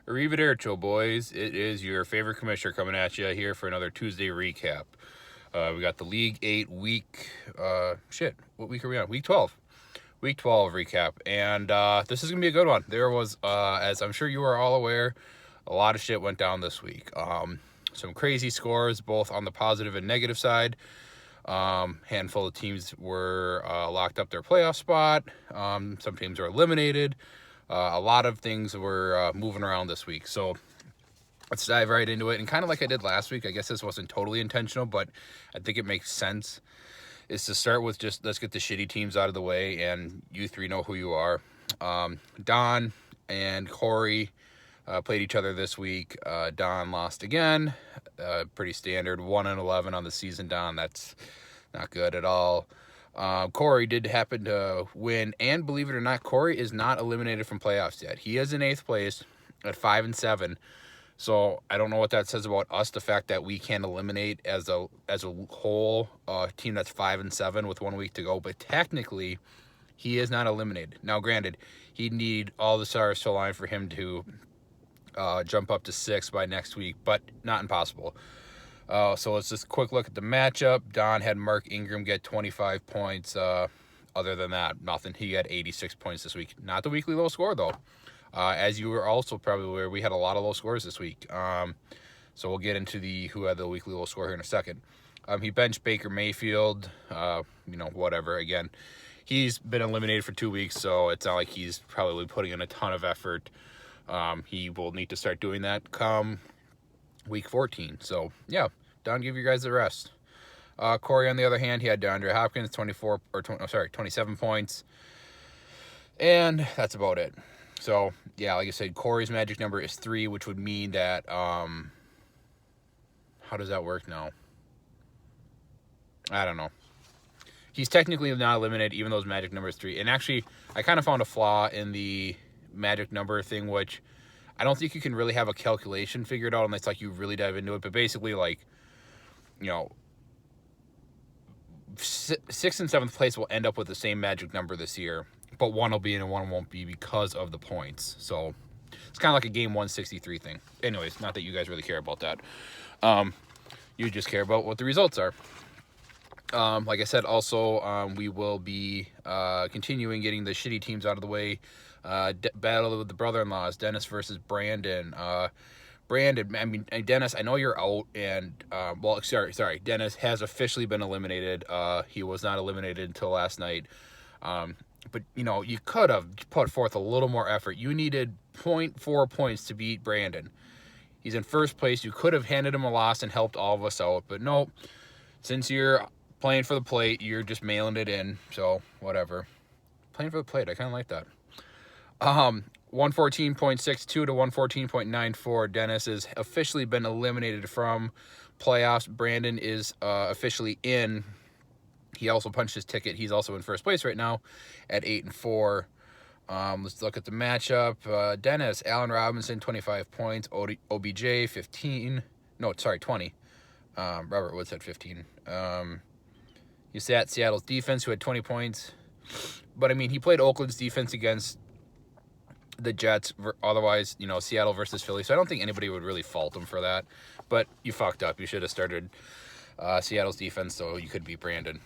Arrivederci, boys. It is your favorite commissioner coming at you here for another Tuesday recap. We got the League 8 week, what week are we on? Week 12. Week 12 recap. And this is going to be a good one. There was, as I'm sure you are all aware, a lot of shit went down this week. Some crazy scores, both on the positive and negative side. Handful of teams were locked up their playoff spot. Some teams were eliminated. A lot of things were moving around this week. So let's dive right into it. And kind of like I did last week, I guess this wasn't totally intentional, but I think it makes sense, is to start with just let's get the shitty teams out of the way, and you three know who you are. Don and Corey played each other this week. Don lost again. Pretty standard, 1-11 on the season, Don. That's not good at all. Corey did happen to win, and believe it or not, Corey is not eliminated from playoffs yet. He is in 8th place at 5-7. So I don't know what that says about us, the fact that we can't eliminate as a whole team that's 5-7 with 1 week to go. But technically, he is not eliminated. Now, granted, he'd need all the stars to align for him to jump up to 6 by next week, but not impossible. So let's just quick look at the matchup. Don had Mark Ingram get 25 points. Other than that, nothing. He had 86 points this week. Not the weekly low score, though. As you were also probably aware, we had a lot of low scores this week. So we'll get into who had the weekly low score here in a second. He benched Baker Mayfield. Whatever. Again, he's been eliminated for 2 weeks, so it's not like he's probably putting in a ton of effort. He will need to start doing that come week 14. So, yeah, Don, give you guys the rest. Corey, on the other hand, he had DeAndre Hopkins, 27 points. And that's about it. So, yeah, like I said, Corey's magic number is 3, which would mean that, how does that work now? I don't know. He's technically not eliminated, even though his magic number is 3. And actually, I kind of found a flaw in the magic number thing, which I don't think you can really have a calculation figured out unless you really dive into it. But basically, 6th and 7th place will end up with the same magic number this year, but one will be and one won't be because of the points. So it's kind of like a game 163 thing. Anyways, not that you guys really care about that. You just care about what the results are. Like I said, also, we will be continuing getting the shitty teams out of the way. Battle with the brother-in-laws, Dennis versus Brandon. Dennis, I know you're out, and, Dennis has officially been eliminated. He was not eliminated until last night. But, you could have put forth a little more effort. You needed 0.4 points to beat Brandon. He's in first place. You could have handed him a loss and helped all of us out, but no. Since you're playing for the plate, you're just mailing it in, so whatever. Playing for the plate, I kind of like that. 114.62 to 114.94. Dennis has officially been eliminated from playoffs. Brandon is officially in. He also punched his ticket. He's also in first place right now at 8-4. Let's look at the matchup. Dennis, Allen Robinson, 25 points. OBJ, 15. No, sorry, 20. Robert Woods had 15. You sat Seattle's defense, who had 20 points. But, he played Oakland's defense against the Jets. Otherwise, Seattle versus Philly. So I don't think anybody would really fault him for that. But you fucked up. You should have started Seattle's defense so you could beat Brandon.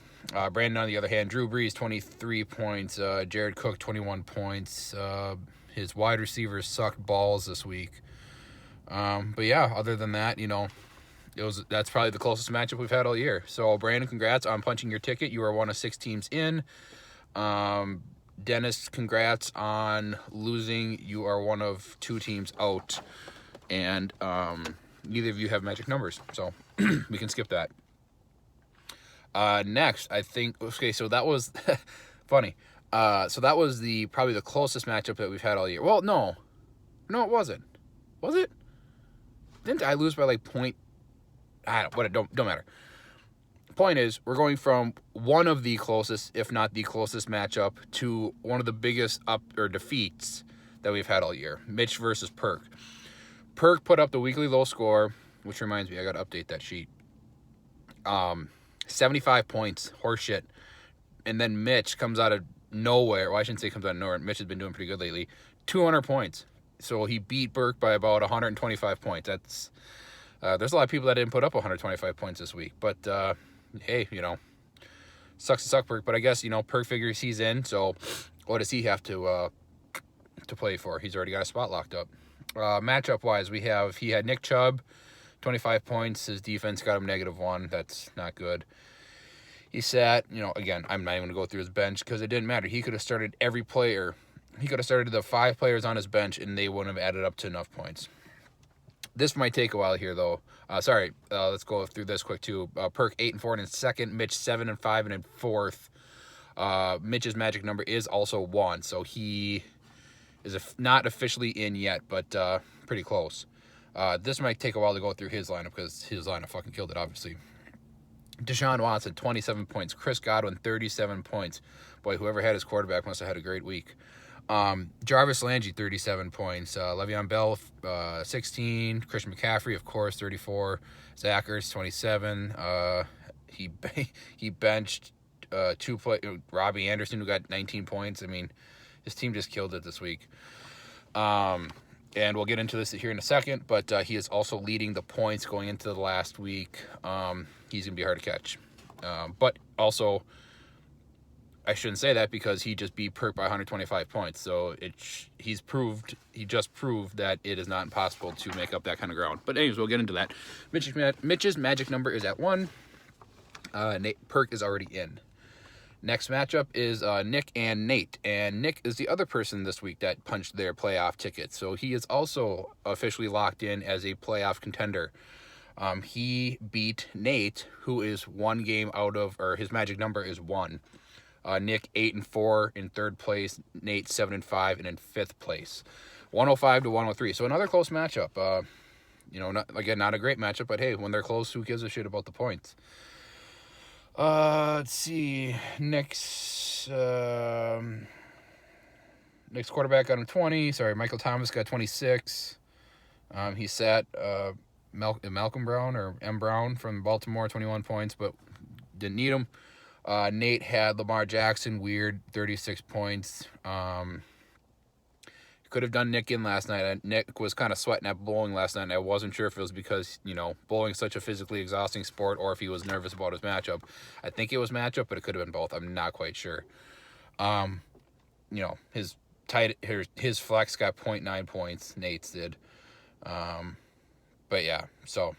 Brandon, on the other hand, Drew Brees, 23 points. Jared Cook, 21 points. His wide receivers sucked balls this week. But, yeah, other than that, that's probably the closest matchup we've had all year. So, Brandon, congrats on punching your ticket. You are one of 6 teams in. Dennis, congrats on losing. You are one of 2 teams out. And neither of you have magic numbers. So, we can skip that. Next, I think, okay, so that was funny. So that was probably the closest matchup that we've had all year. Well, no, it wasn't. Was it? Didn't I lose by point? I don't matter. Point is, we're going from one of the closest, if not the closest matchup, to one of the biggest defeats that we've had all year. Mitch versus Perk. Perk put up the weekly low score, which reminds me, I got to update that sheet. 75 points, horseshit. And then Mitch comes out of nowhere. Well, I shouldn't say comes out of nowhere. Mitch has been doing pretty good lately. 200 points. So he beat Burke by about 125 points. That's there's a lot of people that didn't put up 125 points this week. But hey, sucks to suck Burke. But I guess Perk figures he's in. So what does he have to play for? He's already got a spot locked up. Matchup wise, he had Nick Chubb, 25 points. His defense got him -1. That's not good. He sat, again, I'm not even going to go through his bench because it didn't matter. He could have started every player. He could have started the 5 players on his bench, and they wouldn't have added up to enough points. This might take a while here, though. Let's go through this quick, too. Perk 8-4 in second. Mitch 7-5 and in fourth. Mitch's magic number is also 1, so he is not officially in yet, but pretty close. This might take a while to go through his lineup because his lineup fucking killed it, obviously. Deshaun Watson, 27 points. Chris Godwin, 37 points. Boy, whoever had his quarterback must have had a great week. Jarvis Landry, 37 points. Le'Veon Bell, 16. Christian McCaffrey, of course, 34. Zach Ertz, 27. He benched Robbie Anderson, who got 19 points. I mean, his team just killed it this week. And we'll get into this here in a second, but he is also leading the points going into the last week. He's going to be hard to catch. But also, I shouldn't say that because he just beat Perk by 125 points. So he just proved that it is not impossible to make up that kind of ground. But anyways, we'll get into that. Mitch's magic number is at 1. Perk is already in. Next matchup is Nick and Nate. And Nick is the other person this week that punched their playoff ticket. So he is also officially locked in as a playoff contender. He beat Nate, who is 1 game out of, or his magic number is 1. Nick 8-4 in third place. Nate 7-5 and in fifth place. 105 to 103. So another close matchup. Not a great matchup, but hey, when they're close, who gives a shit about the points? Let's see. Next quarterback got him 20. Sorry, Michael Thomas got 26. He sat Malcolm Brown or M. Brown from Baltimore, 21 points, but didn't need him. Nate had Lamar Jackson, weird, 36 points. Could have done Nick in last night. Nick was kind of sweating at bowling last night, and I wasn't sure if it was because, bowling is such a physically exhausting sport or if he was nervous about his matchup. I think it was matchup, but it could have been both. I'm not quite sure. His flex got 0.9 points. Nate's did. But yeah, so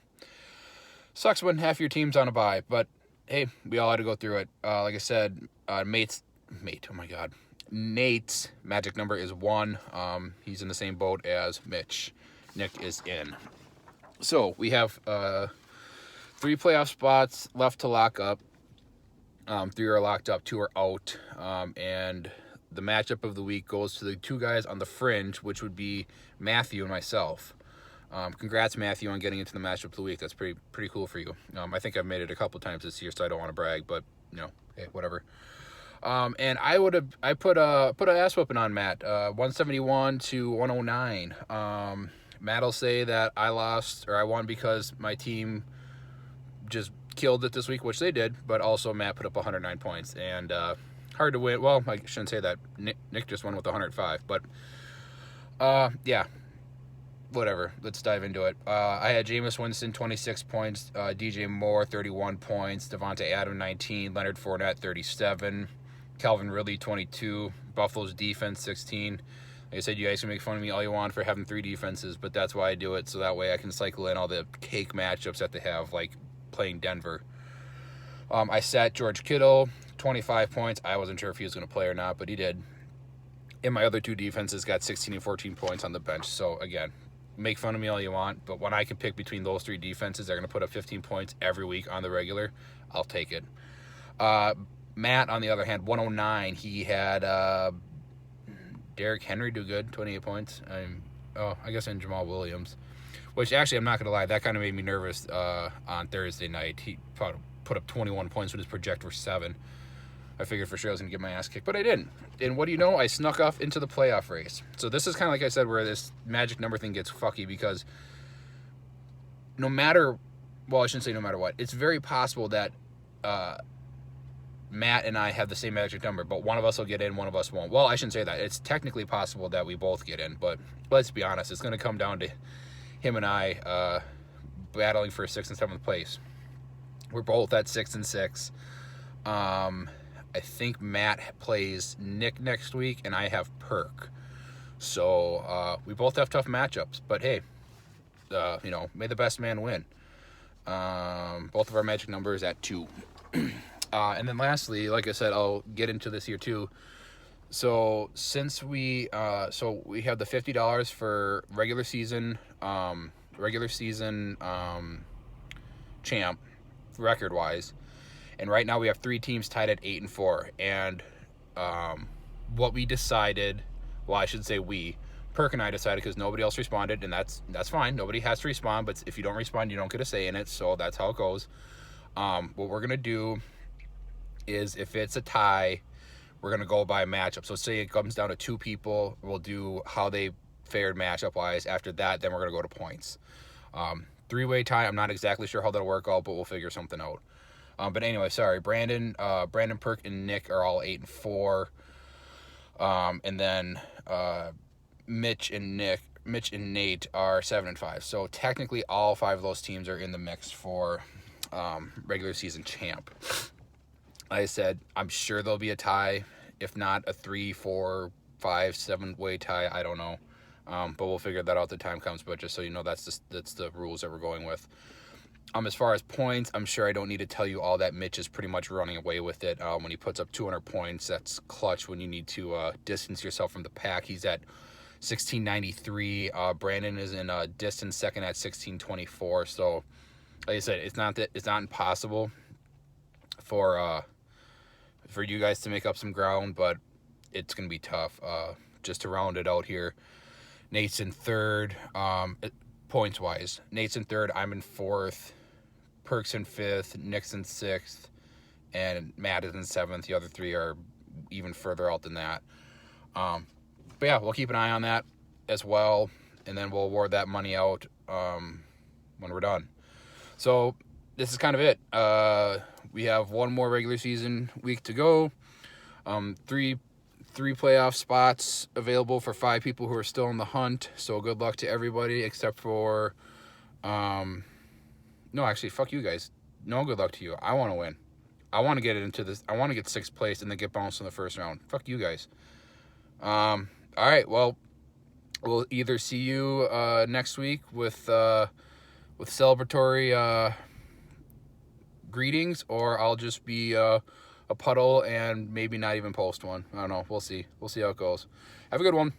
sucks when half your team's on a bye, but hey, we all had to go through it. Like I said, Nate's magic number is 1. He's in the same boat as Mitch. Nick is in. So we have 3 playoff spots left to lock up. 3 are locked up, 2 are out. And the matchup of the week goes to the 2 guys on the fringe, which would be Matthew and myself. Congrats, Matthew, on getting into the matchup of the week. That's pretty cool for you. I think I've made it a couple times this year, so I don't want to brag, but hey, whatever. And I put an ass whooping on Matt, 171 to 109. Matt'll say that I lost or I won because my team just killed it this week, which they did, but also Matt put up 109 points and hard to win. Well, I shouldn't say that. Nick just won with 105, but yeah. Whatever, let's dive into it. I had Jameis Winston, 26 points. DJ Moore, 31 points. Devontae Adams, 19. Leonard Fournette, 37. Calvin Ridley, 22. Buffalo's defense, 16. Like I said, you guys can make fun of me all you want for having 3 defenses, but that's why I do it, so that way I can cycle in all the cake matchups that they have, like playing Denver. I sat George Kittle, 25 points. I wasn't sure if he was going to play or not, but he did. And my other 2 defenses got 16 and 14 points on the bench, so again, make fun of me all you want, but when I can pick between those 3 defenses, they're going to put up 15 points every week on the regular. I'll take it. Matt, on the other hand, 109. He had Derrick Henry do good, 28 points. I guess in Jamal Williams, which actually I'm not going to lie, that kind of made me nervous on Thursday night. He put up 21 points with his projector 7. I figured for sure I was going to get my ass kicked, but I didn't. And what do you know? I snuck off into the playoff race. So this is kind of like I said, where this magic number thing gets fucky because I shouldn't say no matter what. It's very possible that Matt and I have the same magic number, but one of us will get in, one of us won't. Well, I shouldn't say that. It's technically possible that we both get in, but let's be honest, it's going to come down to him and I battling for 6th and 7th place. We're both at 6 and 6. I think Matt plays Nick next week, and I have Perk. So we both have tough matchups, but hey, you know, may the best man win. Both of our magic numbers at 2. And then lastly, like I said, I'll get into this here too. So since we have the $50 for regular season champ record wise, and right now we have 3 teams tied at 8 and 4. And what we decided, well, I should say Perk and I decided, because nobody else responded, and that's fine. Nobody has to respond, but if you don't respond, you don't get a say in it. So that's how it goes. What we're gonna do is, if it's a tie, we're gonna go by matchup. So say it comes down to 2 people, we'll do how they fared matchup wise. After that, then we're gonna go to points. 3-way tie, I'm not exactly sure how that'll work out, but we'll figure something out. But anyway, sorry, Brandon, Perk, and Nick are all 8 and 4. And then Mitch and Nate are 7 and 5. So technically all 5 of those teams are in the mix for regular season champ. Like I said, I'm sure there'll be a tie. If not a 3, 4, 5, 7-way tie, I don't know. But we'll figure that out the time comes. But just so you know, that's the rules that we're going with. As far as points, I'm sure I don't need to tell you all that Mitch is pretty much running away with it. When he puts up 200 points, that's clutch when you need to distance yourself from the pack. He's at 1693. Brandon is in distance second at 1624. So, like I said, it's not impossible for you guys to make up some ground, but it's gonna be tough. Just to round it out here, Nate's in 3rd. Points wise, Nate's in 3rd. I'm in 4th. Perk's in 5th. Nick's in 6th, and Matt is in 7th. The other 3 are even further out than that. But yeah, we'll keep an eye on that as well, and then we'll award that money out when we're done. So this is kind of it. We have one more regular season week to go. 3 playoff spots available for 5 people who are still in the hunt. So good luck to everybody except for, no, actually, fuck you guys. No good luck to you. I want to win. I want to get into this. I want to get 6th place and then get bounced in the first round. Fuck you guys. All right. Well, we'll either see you next week with celebratory greetings, or I'll just be a puddle and maybe not even post one. I don't know. We'll see. We'll see how it goes. Have a good one.